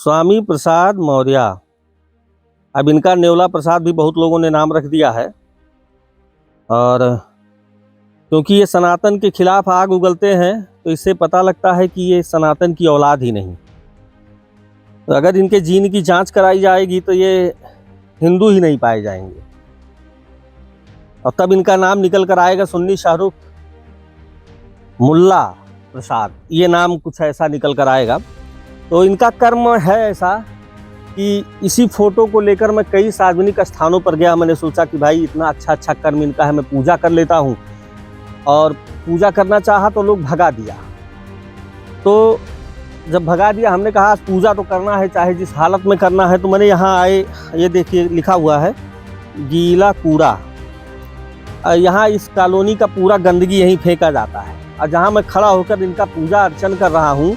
स्वामी प्रसाद मौर्य। अब इनका नेवला प्रसाद भी बहुत लोगों ने नाम रख दिया है, और क्योंकि ये सनातन के खिलाफ आग उगलते हैं तो इससे पता लगता है कि ये सनातन की औलाद ही नहीं। तो अगर इनके जीन की जांच कराई जाएगी तो ये हिंदू ही नहीं पाए जाएंगे, और तब इनका नाम निकल कर आएगा सुन्नी शाहरुख मुल्ला प्रसाद, ये नाम कुछ ऐसा निकल कर आएगा। तो इनका कर्म है ऐसा कि इसी फोटो को लेकर मैं कई सार्वजनिक स्थानों पर गया। मैंने सोचा कि भाई इतना अच्छा कर्म इनका है, मैं पूजा कर लेता हूँ, और पूजा करना चाहा तो लोग भगा दिया। तो जब भगा दिया, हमने कहा पूजा तो करना है चाहे जिस हालत में करना है। तो मैंने यहाँ आए, ये देखिए लिखा हुआ है गीला कूड़ा। यहाँ इस कॉलोनी का पूरा गंदगी यहीं फेंका जाता है, और जहाँ मैं खड़ा होकर इनका पूजा अर्चन कर रहा हूँ,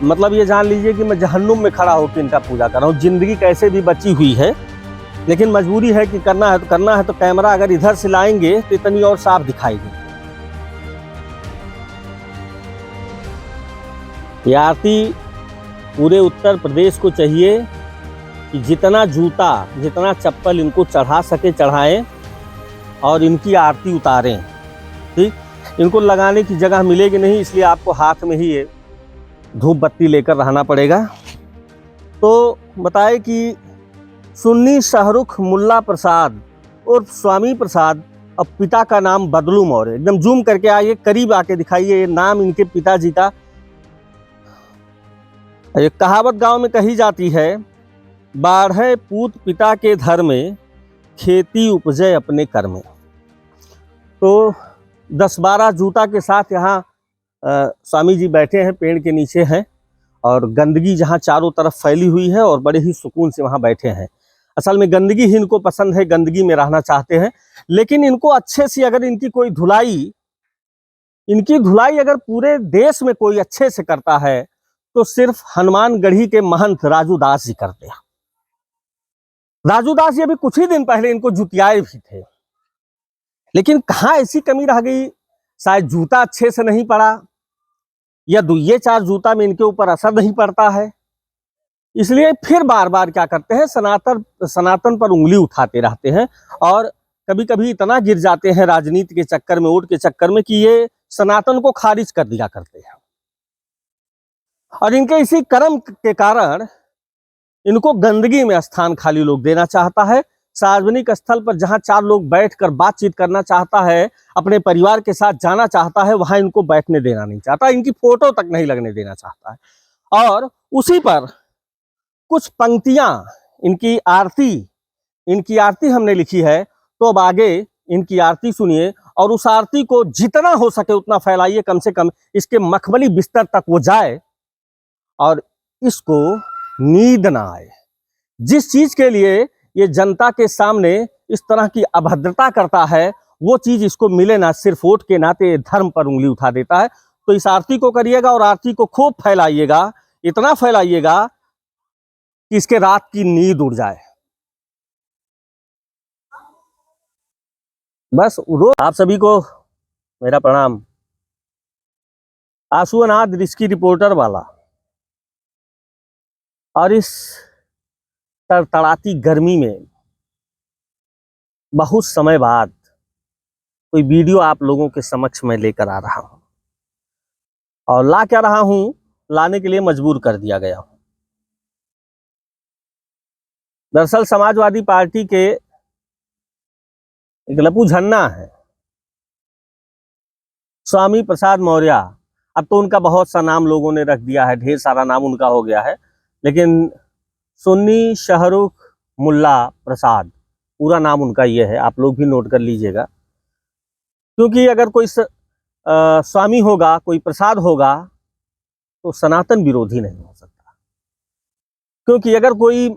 मतलब ये जान लीजिए कि मैं जहन्नुम में खड़ा होकर इनका पूजा कर रहा हूँ। जिंदगी कैसे भी बची हुई है, लेकिन मजबूरी है कि करना है तो करना है। तो कैमरा अगर इधर से लाएंगे तो इतनी और साफ दिखाई देगी। ये आरती पूरे उत्तर प्रदेश को चाहिए कि जितना जूता जितना चप्पल इनको चढ़ा सके चढ़ाएं और इनकी आरती उतारें। ठीक, इनको लगाने की जगह मिलेगी नहीं, इसलिए आपको हाथ में ही ये धूप बत्ती लेकर रहना पड़ेगा। तो बताए कि सुन्नी शाहरुख मुल्ला प्रसाद और स्वामी प्रसाद, अब पिता का नाम बदलू मौर्य। एकदम जूम करके आइए, करीब आके दिखाइए ये नाम इनके पिताजी का। एक कहावत गांव में कही जाती है, बाढ़े पूत पिता के धर में, खेती उपजे अपने कर में। तो 10-12 जूता के साथ यहाँ स्वामी जी बैठे हैं, पेड़ के नीचे हैं, और गंदगी जहाँ चारों तरफ फैली हुई है, और बड़े ही सुकून से वहाँ बैठे हैं। असल में गंदगी ही इनको पसंद है, गंदगी में रहना चाहते हैं। लेकिन इनको अच्छे से अगर इनकी धुलाई अगर पूरे देश में कोई अच्छे से करता है तो सिर्फ हनुमानगढ़ी के महंत राजू दास जी करते हैं। राजू दास जी अभी कुछ ही दिन पहले इनको जुतियाए भी थे, लेकिन कहाँ ऐसी कमी रह गई, शायद जूता अच्छे से नहीं पड़ा, या दुइये 4 जूता में इनके ऊपर असर नहीं पड़ता है, इसलिए फिर बार बार क्या करते हैं, सनातन पर उंगली उठाते रहते हैं। और कभी कभी इतना गिर जाते हैं राजनीति के चक्कर में, वोट के चक्कर में, कि ये सनातन को खारिज कर दिया करते हैं। और इनके इसी कर्म के कारण इनको गंदगी में स्थान खाली लोग देना चाहता है। सार्वजनिक स्थल पर जहां 4 लोग बैठकर बातचीत करना चाहता है, अपने परिवार के साथ जाना चाहता है, वहां इनको बैठने देना नहीं चाहता, इनकी फोटो तक नहीं लगने देना चाहता है। और उसी पर कुछ पंक्तियां इनकी आरती हमने लिखी है। तो अब आगे इनकी आरती सुनिए, और उस आरती को जितना हो सके उतना फैलाइए, कम से कम इसके मखमली बिस्तर तक वो जाए, और इसको नींद ना आए। जिस चीज के लिए ये जनता के सामने इस तरह की अभद्रता करता है, वो चीज इसको मिले ना। सिर्फ वोट के नाते धर्म पर उंगली उठा देता है। तो इस आरती को करिएगा, और आरती को खूब फैलाइएगा, इतना फैलाइएगा कि इसके रात की नींद उड़ जाए। बस रोज आप सभी को मेरा प्रणाम। आंसुअनाद रिस्की रिपोर्टर वाला, और इस तड़तड़ाती गर्मी में बहुत समय बाद कोई वीडियो आप लोगों के समक्ष में लेकर आ रहा हूं, और ला क्या रहा हूं, लाने के लिए मजबूर कर दिया गया हूं। दरअसल समाजवादी पार्टी के एक लपू झन्ना है, स्वामी प्रसाद मौर्य। अब तो उनका बहुत सा नाम लोगों ने रख दिया है, ढेर सारा नाम उनका हो गया है, लेकिन सुन्नी शाहरुख मुल्ला प्रसाद पूरा नाम उनका ये है। आप लोग भी नोट कर लीजिएगा, क्योंकि अगर कोई स्वामी होगा, कोई प्रसाद होगा, तो सनातन विरोधी नहीं हो सकता। क्योंकि अगर कोई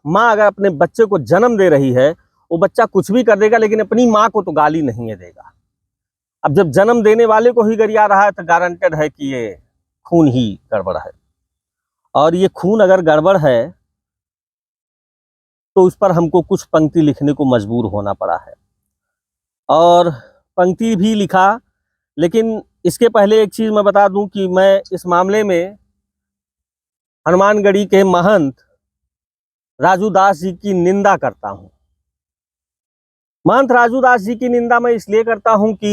माँ अगर अपने बच्चे को जन्म दे रही है, वो बच्चा कुछ भी कर देगा, लेकिन अपनी माँ को तो गाली नहीं देगा। अब जब जन्म देने वाले को ही गरिया रहा है, तो गारंटेड है कि ये खून ही गड़बड़ है। और ये खून अगर गड़बड़ है तो उस पर हमको कुछ पंक्ति लिखने को मजबूर होना पड़ा है, और पंक्ति भी लिखा। लेकिन इसके पहले एक चीज मैं बता दूं कि मैं इस मामले में हनुमानगढ़ी के महंत राजूदास जी की निंदा करता हूं। महंत राजूदास जी की निंदा मैं इसलिए करता हूं कि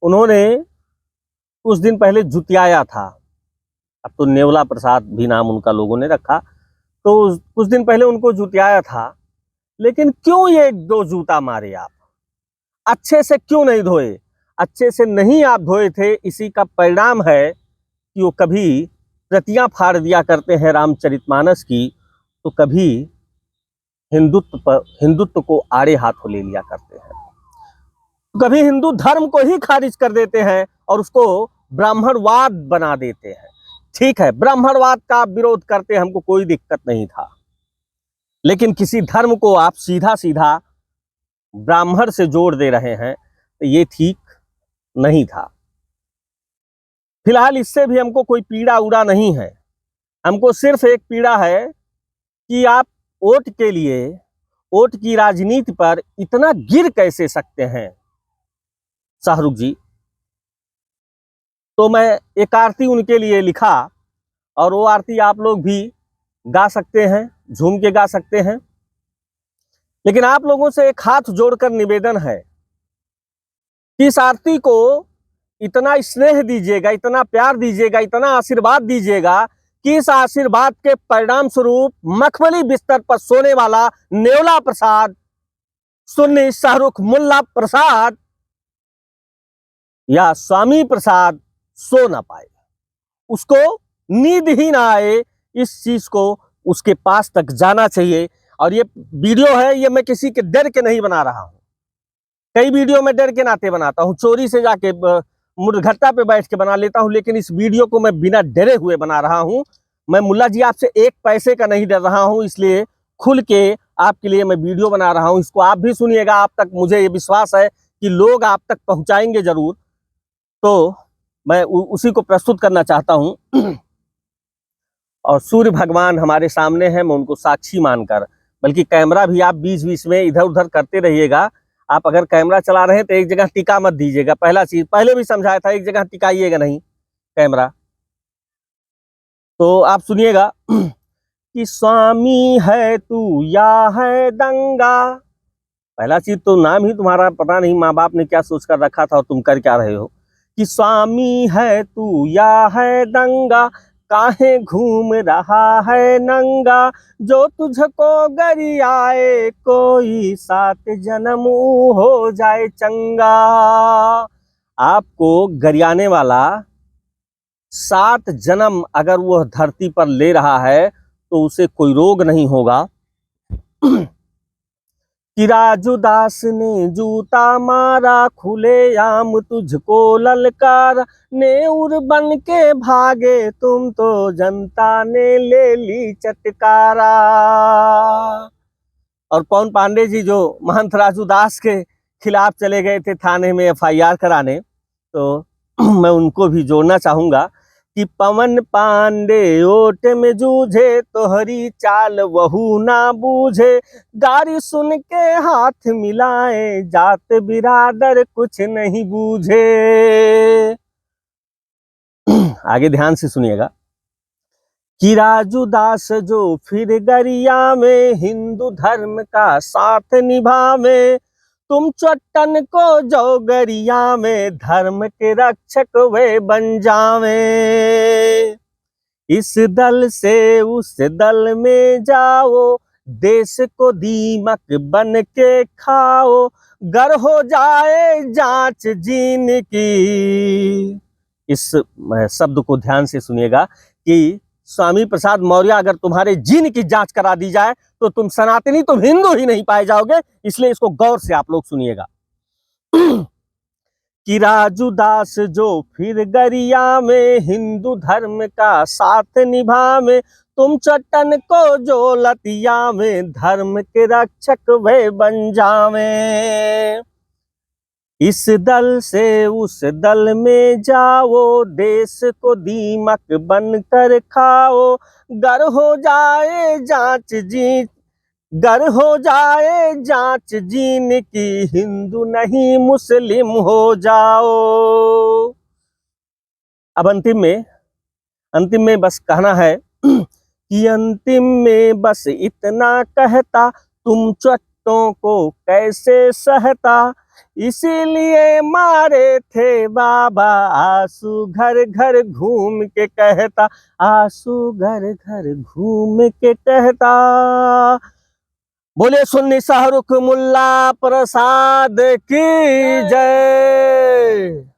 उन्होंने कुछ दिन पहले जुतियाया था, अब तो नेवला प्रसाद भी नाम उनका लोगों ने रखा, तो कुछ दिन पहले उनको जुतियाया था। लेकिन क्यों ये 2 जूता मारे आप? अच्छे से क्यों नहीं धोए? अच्छे से नहीं आप धोए थे, इसी का परिणाम है कि वो कभी प्रतियां फाड़ दिया करते हैं रामचरितमानस की, तो कभी हिंदुत्व को आड़े हाथों ले लिया करते हैं, कभी हिंदू धर्म को ही खारिज कर देते हैं और उसको ब्राह्मणवाद बना देते हैं। ठीक है, ब्राह्मणवाद का आप विरोध करते, हमको कोई दिक्कत नहीं था, लेकिन किसी धर्म को आप सीधा सीधा ब्राह्मण से जोड़ दे रहे हैं, तो ये ठीक नहीं था। फिलहाल इससे भी हमको कोई पीड़ा उड़ा नहीं है, हमको सिर्फ एक पीड़ा है कि आप वोट के लिए, वोट की राजनीति पर इतना गिर कैसे सकते हैं शाहरुख जी। तो मैं एक आरती उनके लिए लिखा और वो आरती आप लोग भी गा सकते हैं, झूम के गा सकते हैं, लेकिन आप लोगों से एक हाथ जोड़कर निवेदन है कि इस आरती को इतना स्नेह दीजिएगा, इतना प्यार दीजिएगा, इतना आशीर्वाद दीजिएगा कि इस आशीर्वाद के परिणाम स्वरूप मखमली बिस्तर पर सोने वाला नेवला प्रसाद, सुन्नी शाहरुख मुल्ला प्रसाद या स्वामी प्रसाद सो ना पाए, उसको नींद ही ना आए। इस चीज को उसके पास तक जाना चाहिए। और ये वीडियो है, ये मैं किसी के डर के नहीं बना रहा हूं। कई वीडियो में डर के नाते बनाता हूं, चोरी से जाके मुर्घट्टा पे बैठ के बना लेता हूं, लेकिन इस वीडियो को मैं बिना डरे हुए बना रहा हूं। मैं मुल्ला जी आपसे 1 पैसे का नहीं डर रहा हूं, इसलिए खुल के आपके लिए मैं वीडियो बना रहा हूं। इसको आप भी सुनिएगा, आप तक मुझे ये विश्वास है कि लोग आप तक पहुंचाएंगे जरूर, तो मैं उसी को प्रस्तुत करना चाहता हूं। और सूर्य भगवान हमारे सामने हैं, मैं उनको साक्षी मानकर, बल्कि कैमरा भी आप बीच बीच में इधर उधर करते रहिएगा। आप अगर कैमरा चला रहे हैं तो एक जगह टिका मत दीजिएगा, पहला चीज, पहले भी समझाया था, एक जगह टिकाइएगा नहीं कैमरा। तो आप सुनिएगा कि स्वामी है तू या है दंगा। पहला चीज तो नाम ही तुम्हारा पता नहीं माँ बाप ने क्या सोच कर रखा था और तुम कर क्या रहे हो। कि स्वामी है तू या है दंगा, काहे घूम रहा है नंगा, जो तुझको गरियाए कोई 7 जन्म हो जाए चंगा। आपको गरियाने वाला 7 जन्म अगर वह धरती पर ले रहा है तो उसे कोई रोग नहीं होगा। कि राजूदास ने जूता मारा, खुलेआम तुझको ललकार, नेउर बन के भागे तुम तो जनता ने ले ली चटकारा। और पवन पांडे जी जो महंत राजूदास के खिलाफ चले गए थे थाने में FIR कराने, तो मैं उनको भी जोड़ना चाहूंगा कि पवन पांडे ओट में जूझे, तोहरी चाल वहू ना बूझे, गारी सुन के हाथ मिलाए, जात बिरादर कुछ नहीं बूझे। आगे ध्यान से सुनिएगा कि राजूदास जो फिर गरिया में, हिंदू धर्म का साथ निभावे, तुम चट्टन को जो गरिया में, धर्म के रक्षक वे बन जावे। इस दल से उस दल में जाओ, देश को दीमक बन के खाओ, गर हो जाए जांच जीन की। इस शब्द को ध्यान से सुनिएगा कि स्वामी प्रसाद मौर्य अगर तुम्हारे जीन की जांच करा दी जाए तो तुम सनातनी, तुम हिंदू ही नहीं पाए जाओगे। इसलिए इसको गौर से आप लोग सुनिएगा। कि राजूदास जो फिर गरिया में, हिंदू धर्म का साथ निभावे, तुम चट्टन को जो लतिया में, धर्म के रक्षक वे बन जावे। इस दल से उस दल में जाओ, देश को दीमक बनकर खाओ, गर हो जाए जांच जी, गर हो जाए जांच जीन की, हिंदू नहीं मुस्लिम हो जाओ। अब अंतिम में बस कहना है कि अंतिम में बस इतना कहता, तुम चट्टों को कैसे सहता, इसीलिए मारे थे बाबा, आंसू घर घर घूम के कहता, आंसू घर घर घूम के कहता। बोले सुन्नी शाहरुख मुल्ला प्रसाद की जय।